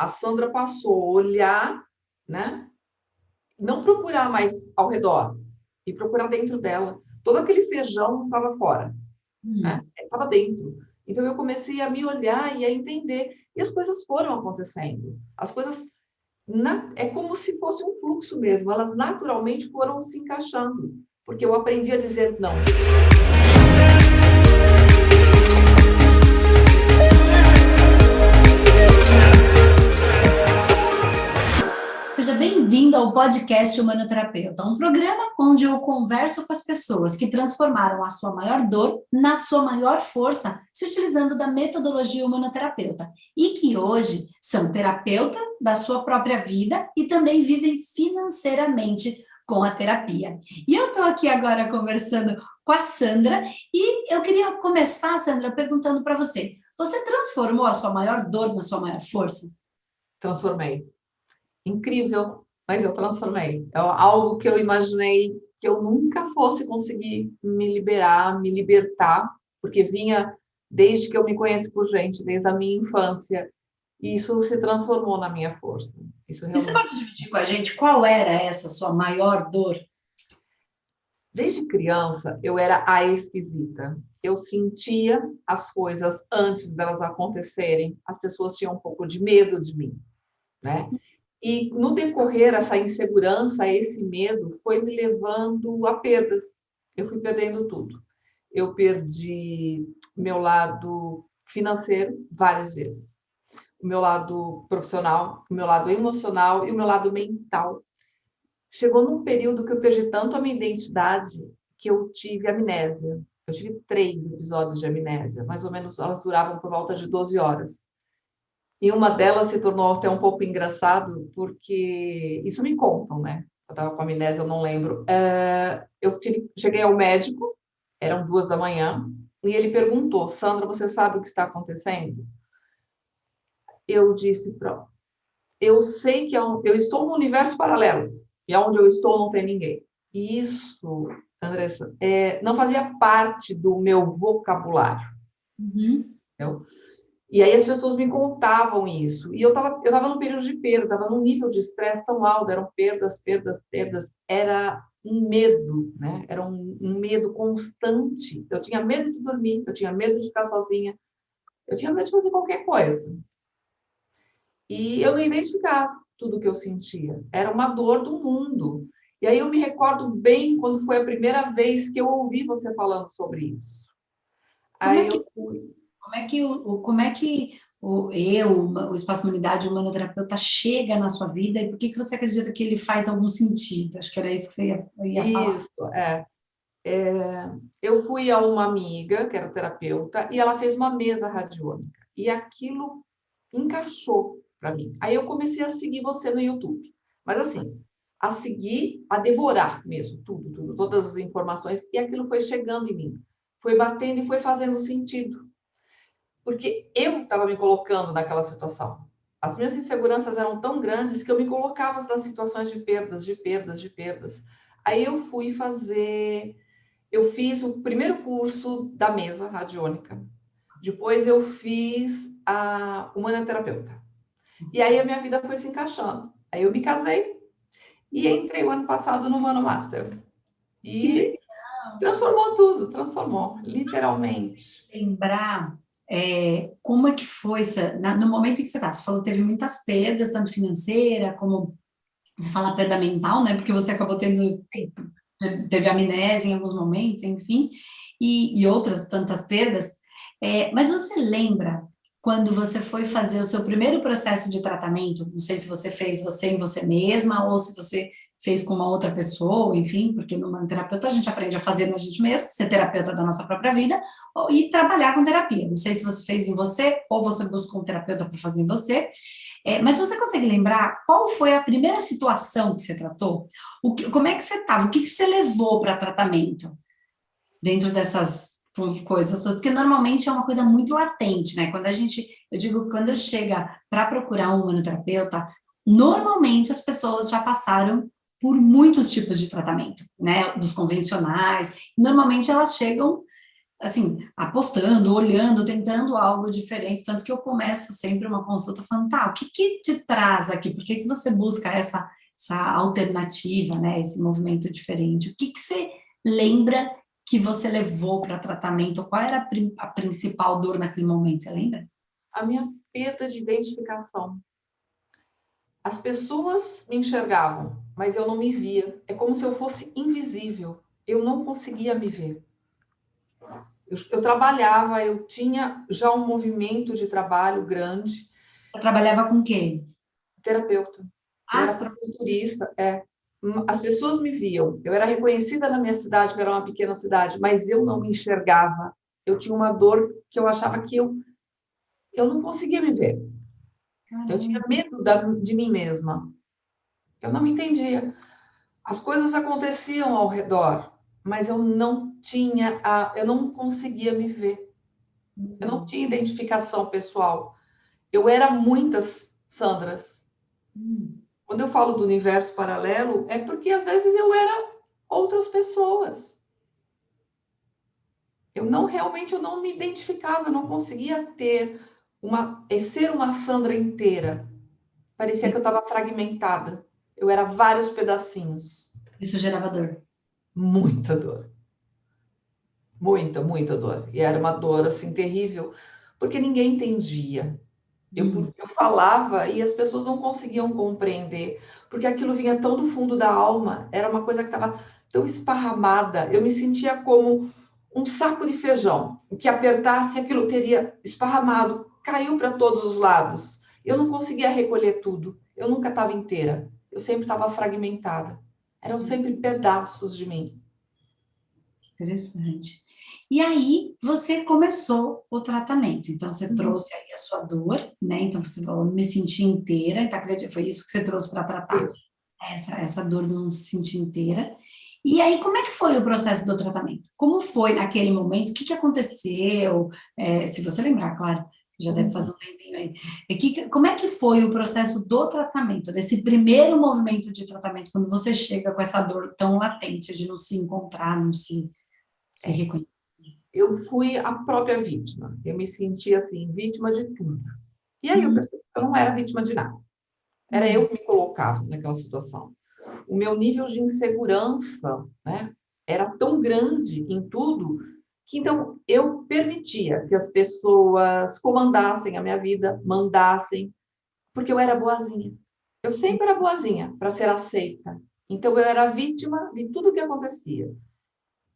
a Sandra passou a olhar, né? Não procurar mais ao redor, e procurar dentro dela. Todo aquele feijão não estava fora, né? Estava dentro. Então eu comecei a me olhar e a entender. E as coisas foram acontecendo. As coisas é como se fosse um fluxo mesmo. Elas naturalmente foram se encaixando, porque eu aprendi a dizer não. Seja bem-vindo ao podcast Humanoterapeuta, um programa onde eu converso com as pessoas que transformaram a sua maior dor na sua maior força, se utilizando da metodologia humanoterapeuta, e que hoje são terapeuta da sua própria vida e também vivem financeiramente com a terapia. E eu estou aqui agora conversando com a Sandra e eu queria começar, Sandra, perguntando para você: você transformou a sua maior dor na sua maior força? Transformei. Incrível, mas eu transformei. É algo que eu imaginei que eu nunca fosse conseguir me libertar, porque vinha desde que eu me conheço por gente, desde a minha infância, e isso se transformou na minha força. Isso E você realmente. pode dividir com a gente qual era essa sua maior dor? Desde criança, eu era a esquisita. Eu sentia as coisas antes delas acontecerem. As pessoas tinham um pouco de medo de mim, né? E no decorrer, essa insegurança, esse medo, foi me levando a perdas. Eu fui perdendo tudo. Eu perdi meu lado financeiro várias vezes, o meu lado profissional, o meu lado emocional e o meu lado mental. Chegou num período que eu perdi tanto a minha identidade que eu tive amnésia. Eu tive 3 episódios de amnésia, mais ou menos elas duravam por volta de 12 horas. E uma delas se tornou até um pouco engraçado, porque isso me contam, né? Eu estava com amnésia, eu não lembro. Cheguei ao médico, eram 2 da manhã, e ele perguntou: Sandra, você sabe o que está acontecendo? Eu disse: eu sei que eu estou num universo paralelo, e onde eu estou não tem ninguém. E isso, Andressa, não fazia parte do meu vocabulário. Entendeu? E aí as pessoas me contavam isso. E eu tava num período de perda, estava num nível de estresse tão alto, eram perdas, perdas, perdas. Era um medo, né? Era um medo constante. Eu tinha medo de dormir, eu tinha medo de ficar sozinha, eu tinha medo de fazer qualquer coisa. E eu não identificava tudo que eu sentia. Era uma dor do mundo. E aí eu me recordo bem quando foi a primeira vez que eu ouvi você falando sobre isso. Como é Aí que, eu fui. o Espaço Humanidade, o humanoterapeuta, chega na sua vida e por que você acredita que ele faz algum sentido? Acho que era isso que você ia falar. Isso, eu fui a uma amiga, que era terapeuta, e ela fez uma mesa radiônica. E aquilo encaixou para mim. Aí eu comecei a seguir você no YouTube. Mas assim, a seguir, a devorar mesmo, tudo, todas as informações. E aquilo foi chegando em mim. Foi batendo e foi fazendo sentido. Porque eu estava me colocando naquela situação. As minhas inseguranças eram tão grandes que eu me colocava nas situações de perdas, de perdas, de perdas. Aí eu fiz o primeiro curso da mesa radiônica. Depois eu fiz a humanoterapeuta. E aí a minha vida foi se encaixando. Aí eu me casei e entrei o ano passado no Humano Master. Que E legal! transformou tudo, transformou, literalmente. Lembrar como é que foi no momento em que você estava. Você falou que teve muitas perdas, tanto financeira como você fala perda mental, né? Porque você acabou teve amnésia em alguns momentos, enfim, e outras tantas perdas. Mas você lembra quando você foi fazer o seu primeiro processo de tratamento? Não sei se você fez você em você mesma ou se você fez com uma outra pessoa, enfim, porque numa terapeuta a gente aprende a fazer na gente mesmo, ser terapeuta da nossa própria vida e trabalhar com terapia. Não sei se você fez em você ou você buscou um terapeuta para fazer em você. Mas você consegue lembrar qual foi a primeira situação que você tratou? Como é que você estava? O que você levou para tratamento dentro dessas coisas? Porque normalmente é uma coisa muito latente, né? Eu digo, quando chega para procurar um humanoterapeuta, normalmente as pessoas já passaram por muitos tipos de tratamento, né? Dos convencionais. Normalmente elas chegam assim, apostando, olhando, tentando algo diferente, tanto que eu começo sempre uma consulta falando, tá, o que que te traz aqui? Por que que você busca essa alternativa, né, esse movimento diferente? O que que você lembra que você levou para tratamento? Qual era a principal dor naquele momento, você lembra? A minha perda de identificação. As pessoas me enxergavam, mas eu não me via. É como se eu fosse invisível. Eu não conseguia me ver. Eu trabalhava, eu tinha já um movimento de trabalho grande, Você trabalhava com o quê? terapeuta. Eu Ah, era você acupunturista, é. As pessoas me viam. Eu era reconhecida na minha cidade, que era uma pequena cidade, mas eu não me enxergava. Eu tinha uma dor que eu achava que eu não conseguia me ver. Eu tinha caramba. medo de mim mesma. Eu não me entendia. As coisas aconteciam ao redor, mas eu não conseguia me ver. Eu não Hum, tinha identificação pessoal. Eu era muitas Sandras. hum. Quando eu falo do universo paralelo, é porque às vezes eu era outras pessoas. Eu não me identificava, eu não conseguia ser uma Sandra inteira. Parecia que eu estava fragmentada. Eu era vários pedacinhos. Isso gerava dor. Muita dor. Muita, muita dor. E era uma dor assim terrível, porque ninguém entendia. Hum. Eu falava e as pessoas não conseguiam compreender, porque aquilo vinha tão do fundo da alma, era uma coisa que estava tão esparramada. Eu me sentia como um saco de feijão, que apertasse aquilo teria esparramado, caiu para todos os lados. Eu não conseguia recolher tudo. Eu nunca estava inteira. Eu sempre estava fragmentada. Eram sempre pedaços de mim. Interessante. E aí, você começou o tratamento. Então, você Uhum. trouxe aí a sua dor, né? Então, você falou, me senti inteira. Então, acredito, foi isso que você trouxe para tratar, Isso. essa dor de não se sentir inteira. E aí, como é que foi o processo do tratamento? Como foi naquele momento? O que que aconteceu? Se você lembrar, claro, já deve fazer Uhum. um tempinho aí. Como é que foi o processo do tratamento, desse primeiro movimento de tratamento, quando você chega com essa dor tão latente de não se encontrar, não se É. reconhecer? Eu fui a própria vítima. Eu me sentia assim, vítima de tudo. E aí eu Hum, percebi que eu não era vítima de nada. Era eu hum. que me colocava naquela situação. O meu nível de insegurança, né, era tão grande em tudo que então eu permitia que as pessoas comandassem a minha vida, mandassem, porque eu era boazinha. Eu sempre era boazinha para ser aceita. Então eu era vítima de tudo que acontecia.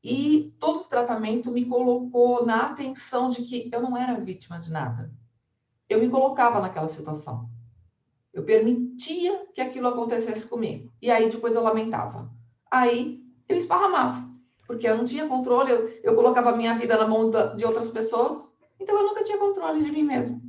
E todo o tratamento me colocou na atenção de que eu não era vítima de nada. Eu me colocava naquela situação. Eu permitia que aquilo acontecesse comigo. E aí depois eu lamentava. Aí eu esparramava. Porque eu não tinha controle, eu colocava a minha vida na mão de outras pessoas. Então eu nunca tinha controle de mim mesmo.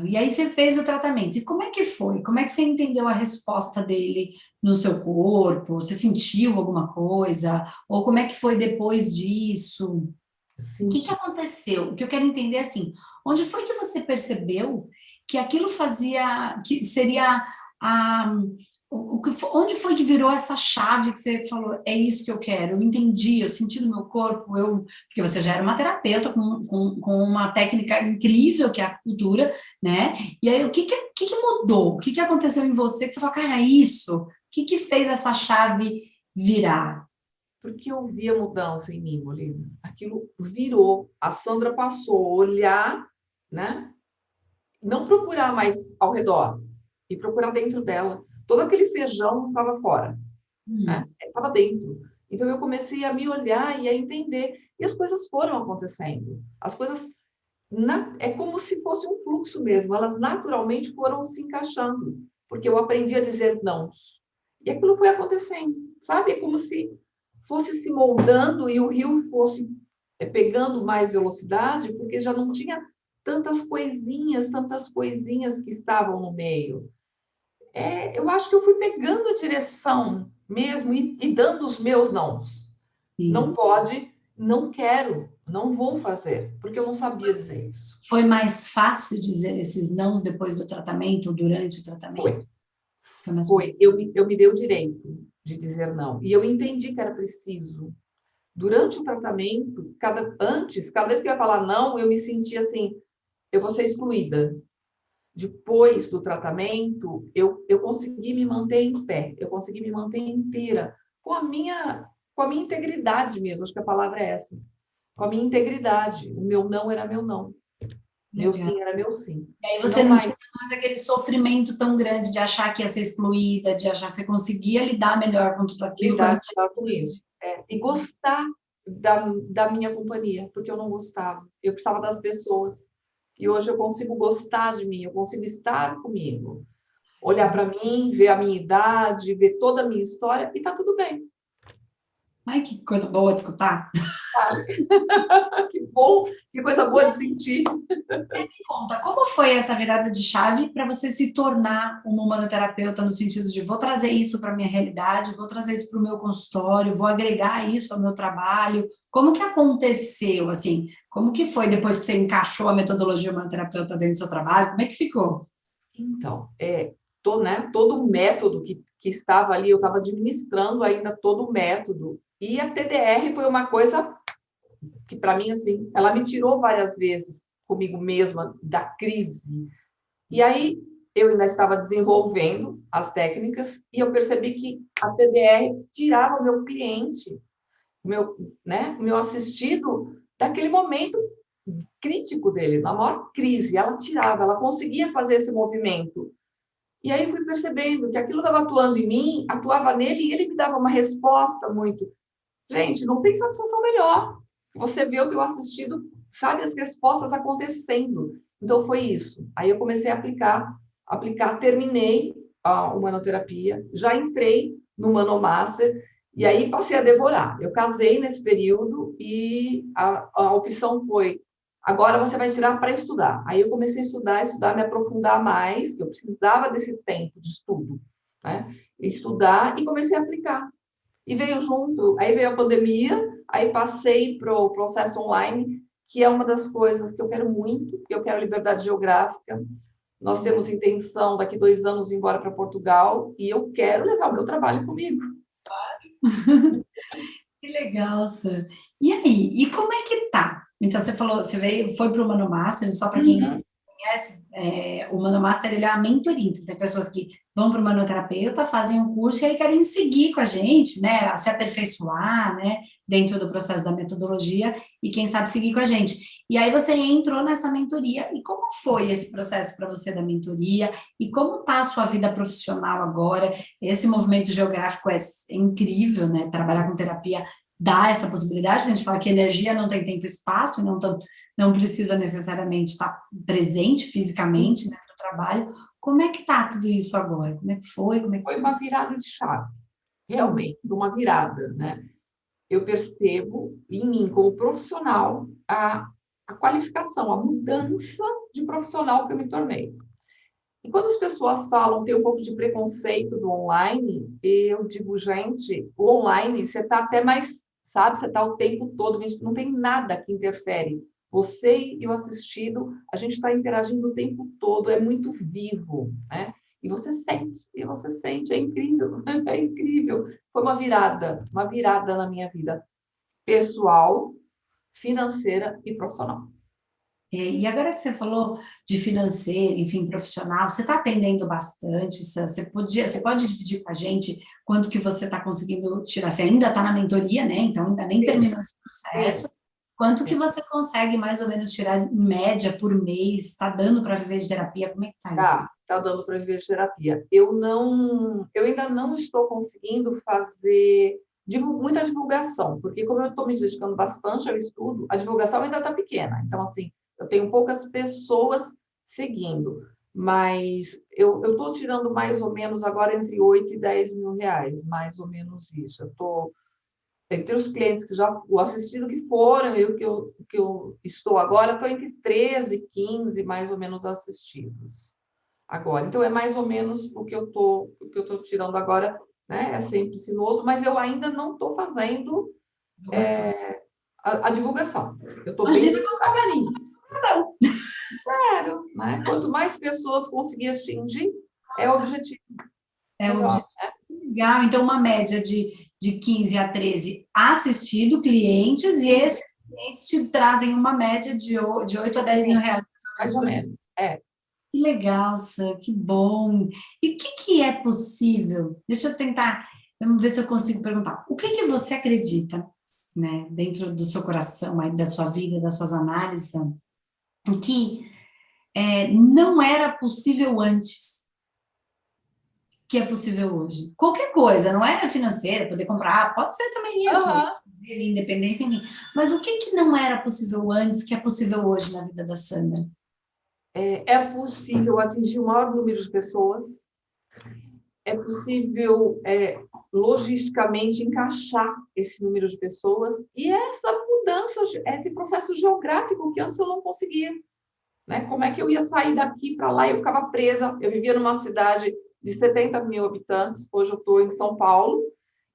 E aí você fez o tratamento. E como é que foi? Como é que você entendeu a resposta dele no seu corpo? Você sentiu alguma coisa? Ou como é que foi depois disso? O que Senti. aconteceu? O que eu quero entender é assim, onde foi que você percebeu que aquilo fazia, que seria a, onde foi que virou essa chave que você falou, é isso que eu quero, eu entendi, eu senti no meu corpo, porque você já era uma terapeuta com uma técnica incrível que é a acupuntura, né? E aí, o que mudou? O que aconteceu em você que você falou, cara, é isso? O que fez essa chave virar? Porque eu via mudança em mim, Molina. Aquilo virou. A Sandra passou a olhar, né? Não procurar mais ao redor e procurar dentro dela. Todo aquele feijão estava fora, né? Hum, Estava dentro. Então eu comecei a me olhar e a entender. E as coisas foram acontecendo. As coisas é como se fosse um fluxo mesmo. Elas naturalmente foram se encaixando, porque eu aprendi a dizer não. E aquilo foi acontecendo, sabe? É como se fosse se moldando e o rio fosse pegando mais velocidade, porque já não tinha tantas coisinhas que estavam no meio. Eu acho que eu fui pegando a direção mesmo e dando os meus nãos. Não sim. pode, não quero, não vou fazer, porque eu não sabia dizer isso. Foi mais fácil dizer esses nãos depois do tratamento, ou durante o Foi, tratamento? Foi mais foi. fácil. Eu me dei o direito de dizer não. E eu entendi que era preciso. Durante o tratamento, cada vez que eu ia falar não, eu me sentia assim, eu vou ser excluída. Depois do tratamento, eu consegui me manter em pé, eu consegui me manter inteira, com a minha integridade mesmo, acho que a palavra é essa, com a minha integridade. O meu não era meu não, meu Legal. sim era meu sim. E aí E você não não mais. tinha mais aquele sofrimento tão grande de achar que ia ser excluída, de achar que você conseguia lidar melhor com tudo aquilo, coisa Lidar que melhor com isso. E gostar da minha companhia, porque eu não gostava. Eu precisava das pessoas. E hoje eu consigo gostar de mim, eu consigo estar comigo. Olhar para mim, ver a minha idade, ver toda a minha história e tá tudo bem. ai, que coisa boa de escutar. Sabe? Que bom, que coisa boa de sentir. Conta, como foi essa virada de chave para você se tornar uma humanoterapeuta no sentido de vou trazer isso para a minha realidade, vou trazer isso para o meu consultório, vou agregar isso ao meu trabalho? Como que aconteceu, assim? Como que foi depois que você encaixou a metodologia humanoterapeuta dentro do seu trabalho? Como é que ficou? Então, todo o método que estava ali, eu estava administrando ainda todo o método. E a TDR foi uma coisa que, para mim, assim, ela me tirou várias vezes comigo mesma da crise. E aí, eu ainda estava desenvolvendo as técnicas e eu percebi que a TDR tirava o meu cliente, o meu assistido, daquele momento crítico dele, na maior crise. Ela tirava, ela conseguia fazer esse movimento. E aí fui percebendo que aquilo estava atuando em mim, atuava nele e ele me dava uma resposta muito. Gente, não tem satisfação melhor. Você vê o teu assistido, sabe as respostas acontecendo. Então foi isso. Aí eu comecei a aplicar, terminei a humanoterapia, já entrei no Manomaster e aí passei a devorar. Eu casei nesse período e a opção foi agora você vai tirar para estudar. Aí eu comecei a estudar, me aprofundar mais, que eu precisava desse tempo de estudo, né? Estudar e comecei a aplicar. E veio junto, aí veio a pandemia, aí passei para o processo online, que é uma das coisas que eu quero muito, porque eu quero liberdade geográfica. Nós temos intenção, daqui 2 anos, ir embora para Portugal, e eu quero levar o meu trabalho comigo. Que legal, Sam. E aí, e como é que tá? Então, você falou, você veio, foi para o Mano Master, só para quem Uhum. conhece, o Mano Master, ele é a mentoria. Então, tem pessoas que vão para o manoterapeuta, fazem o curso e aí querem seguir com a gente, né, se aperfeiçoar, né, dentro do processo da metodologia e quem sabe seguir com a gente. E aí você entrou nessa mentoria. E como foi esse processo para você da mentoria? E como está a sua vida profissional agora? Esse movimento geográfico é incrível, né? Trabalhar com terapia dá essa possibilidade, a gente fala que energia não tem tempo e espaço, e não precisa necessariamente estar presente fisicamente, né, no trabalho. Como é que está tudo isso agora? Como é que foi? Como é que... Foi uma virada de chave, realmente, uma virada, né? Eu percebo em mim, como profissional, a qualificação, a mudança de profissional que eu me tornei. E quando as pessoas falam, tem um pouco de preconceito do online, eu digo, gente, o online você está até mais, sabe, você está o tempo todo, não tem nada que interfere. Você e o assistido, a gente está interagindo o tempo todo, é muito vivo, né? E você sente, é incrível, é incrível. Foi uma virada na minha vida pessoal, financeira e profissional. E agora que você falou de financeiro, enfim, profissional, você está atendendo bastante, você pode dividir com a gente quanto que você está conseguindo tirar? Você ainda está na mentoria, né? Então ainda nem Sim, terminou esse processo. sim. Quanto que você consegue mais ou menos tirar em média por mês? Está dando para viver de terapia? Como é que está isso? Tá dando para viver de terapia. Eu ainda não estou conseguindo fazer muita divulgação, porque como eu estou me dedicando bastante ao estudo, a divulgação ainda está pequena. Então, assim, eu tenho poucas pessoas seguindo, mas eu estou tirando mais ou menos agora entre 8 e 10 mil reais, mais ou menos isso. Eu estou entre os clientes que já o assistido que foram e o que eu estou agora, estou entre 13 e 15 mais ou menos assistidos agora. Então, é mais ou menos o que eu tô tirando agora, né? É sempre sinuoso, mas eu ainda não estou fazendo Divulgação. a divulgação. Eu estou bem Imagina quando começar devagarinho, a divulgação. sério, né? Quanto mais pessoas conseguir atingir, é o objetivo É o melhor. objetivo. Legal. Então, uma média de de 15 a 13 assistido clientes, e esses clientes te trazem uma média de 8 a 10 mil reais. Mais ou menos. Que legal, Sam, que bom. E o que é possível? Deixa eu tentar, vamos ver se eu consigo perguntar. O que você acredita, né, dentro do seu coração, aí, da sua vida, das suas análises, Sam, que não era possível antes, que é possível hoje? Qualquer coisa, não é financeira, poder comprar, pode ser também isso, independência, enfim. Mas o que não era possível antes, que é possível hoje na vida da Sandra? É possível atingir o maior número de pessoas, é possível logisticamente encaixar esse número de pessoas, e essa mudança, esse processo geográfico que antes eu não conseguia. Né? Como é que eu ia sair daqui para lá? Eu ficava presa, eu vivia numa cidade de 70 mil habitantes, hoje eu estou em São Paulo,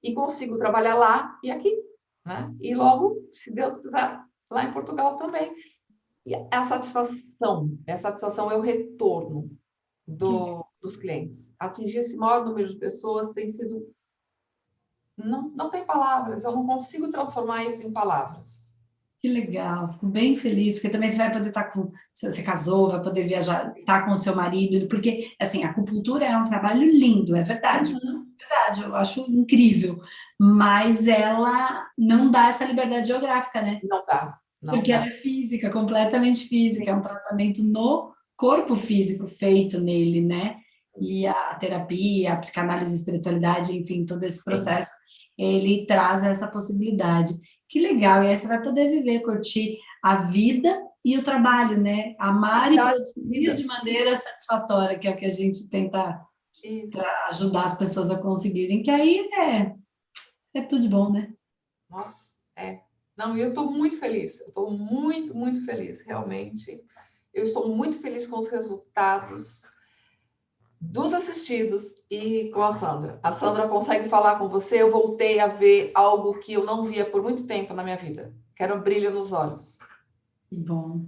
e consigo trabalhar lá e aqui. Né? E logo, se Deus quiser, lá em Portugal também. E a satisfação é o retorno dos clientes. Atingir esse maior número de pessoas tem sido... Não tem palavras, eu não consigo transformar isso em palavras. Que legal, fico bem feliz, porque também você vai poder estar com, se você casou, vai poder viajar, estar com o seu marido, porque, assim, a acupuntura é um trabalho lindo, é verdade, verdade, eu acho incrível, mas ela não dá essa liberdade geográfica, né? Não dá. Porque ela é física, completamente física, é um tratamento no corpo físico feito nele, né? E a terapia, a psicanálise, a espiritualidade, enfim, todo esse processo, ele traz essa possibilidade. Que legal, e aí você vai poder viver, curtir a vida e o trabalho, né? Amar e produzir de maneira satisfatória, que é o que a gente tenta ajudar as pessoas a conseguirem, que aí é tudo de bom, né? Nossa, Não, eu estou muito feliz, eu estou muito, muito feliz, realmente. Eu estou muito feliz com os resultados dos assistidos e com a Sandra. A Sandra consegue falar com você, eu voltei a ver algo que eu não via por muito tempo na minha vida, que era o brilho nos olhos. Que bom.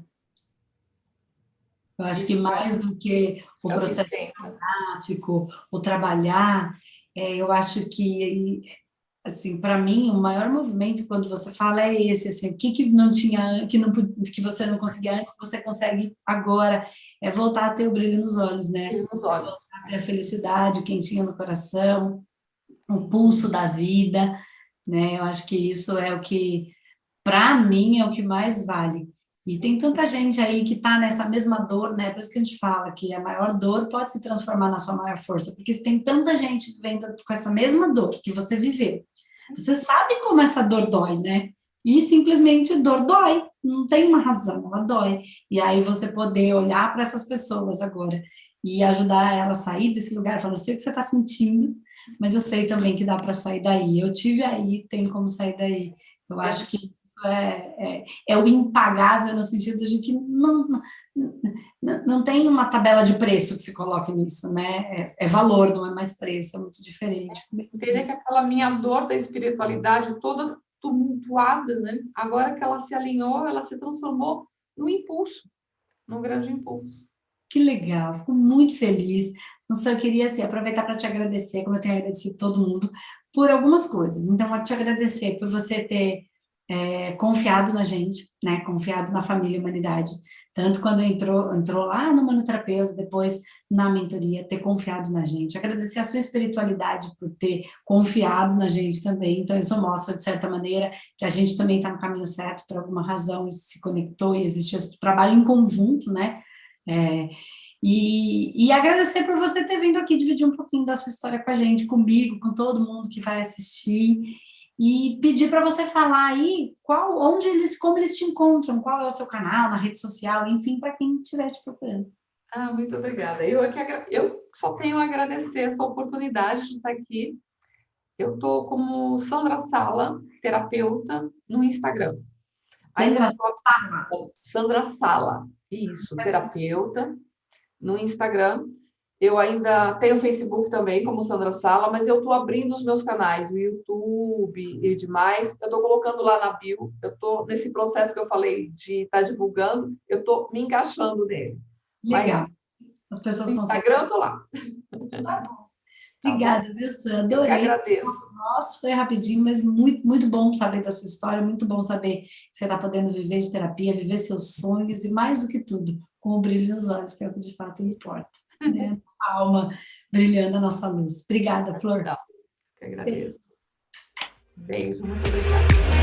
Eu acho que mais do que o processo gráfico, o trabalhar, eu acho que, assim, para mim, o maior movimento quando você fala é esse, assim, o que não tinha, que você não conseguia antes, que você consegue agora, é voltar a ter o brilho nos olhos, né? Brilho nos olhos. Voltar a ter a felicidade, o quentinho no coração, o pulso da vida, né? Eu acho que isso é o que, para mim, é o que mais vale. E tem tanta gente aí que está nessa mesma dor, né? Por isso que a gente fala que a maior dor pode se transformar na sua maior força, porque se tem tanta gente vivendo com essa mesma dor que você viveu, você sabe como essa dor dói, né? E simplesmente dor dói, não tem uma razão, ela dói. E aí você poder olhar para essas pessoas agora e ajudar ela a sair desse lugar, falando, eu sei o que você está sentindo, mas eu sei também que dá para sair daí. Eu tive aí, tem como sair daí. Eu acho que isso é o impagável no sentido de que não tem uma tabela de preço que se coloque nisso, né? É valor, não é mais preço, é muito diferente. Entender que aquela minha dor da espiritualidade toda tumultuada, né? Agora que ela se alinhou, ela se transformou num impulso, num grande impulso. Que legal, fico muito feliz. Não sei, eu queria assim, aproveitar para te agradecer, como eu tenho agradecido todo mundo, por algumas coisas. Então, eu te agradecer por você ter confiado na gente, né? Confiado na família Humanidade. Tanto quando entrou lá no Manoterapeuta, depois na mentoria, ter confiado na gente. Agradecer a sua espiritualidade por ter confiado na gente também. Então, isso mostra, de certa maneira, que a gente também está no caminho certo, por alguma razão, e se conectou e existe esse trabalho em conjunto, né? E agradecer por você ter vindo aqui dividir um pouquinho da sua história com a gente, comigo, com todo mundo que vai assistir, e pedir para você falar aí como eles te encontram, qual é o seu canal, na rede social, enfim, para quem estiver te procurando. Muito obrigada. Eu só tenho a agradecer essa oportunidade de estar aqui. Eu estou como Sandra Sala, terapeuta, no Instagram. Sandra Sala, isso, terapeuta, no Instagram. Eu ainda tenho Facebook também, como Sandra Sala, mas eu estou abrindo os meus canais, o YouTube e demais. Eu estou colocando lá na bio. Eu estou nesse processo que eu falei de estar divulgando, eu estou me encaixando nele. Legal. As pessoas conseguem. Instagram, estou lá. Tá bom. Tá Obrigada, Wilson, Eu que adorei. agradeço. Nossa, foi rapidinho, mas muito, muito bom saber da sua história, muito bom saber que você está podendo viver de terapia, viver seus sonhos e, mais do que tudo, com o brilho nos olhos, que é o que de fato importa, né? Nossa alma brilhando a nossa luz. Obrigada, Flor. Então, eu que agradeço. Beijo, muito obrigada.